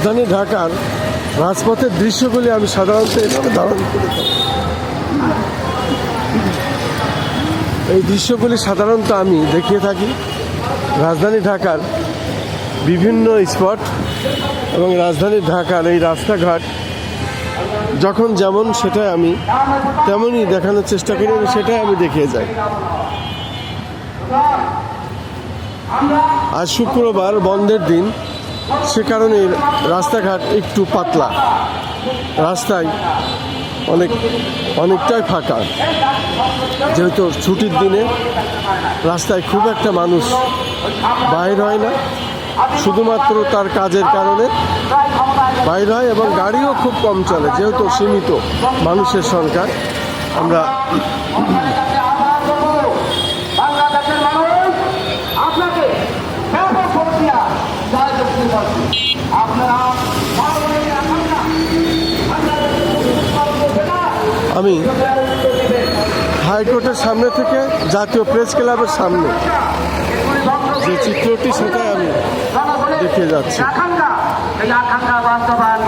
রাজধানী ঢাকার রাজপথের দৃশ্যগুলি আমি সাধারণত এভাবে ধারণ করে থাকি। এই দৃশ্যগুলি সাধারণত আমি দেখিয়ে থাকি রাজধানী ঢাকার বিভিন্ন স্পট এবং রাজধানী ঢাকার এই রাস্তাঘাট যখন যেমন সেটাই আমি তেমনই দেখানোর চেষ্টা করি এবং সেটাই আমি দেখিয়ে যাই। আজ শুক্রবার বন্ধের দিন, সে কারণে রাস্তাঘাট একটু পাতলা, রাস্তায় অনেকটাই ফাঁকা। যেহেতু ছুটির দিনে রাস্তায় খুব একটা মানুষ বাইর হয় না, শুধুমাত্র তার কাজের কারণে বাইর হয় এবং গাড়িও খুব কম চলে, যেহেতু সীমিত মানুষের সংখ্যা। আমরা আমি হাইকোর্টের সামনে থেকে জাতীয় প্রেস ক্লাবের সামনে যে চিত্রটি সেটাই আমি দেখিয়ে যাচ্ছি। আকাঙ্ক্ষা বাস্তবায়ন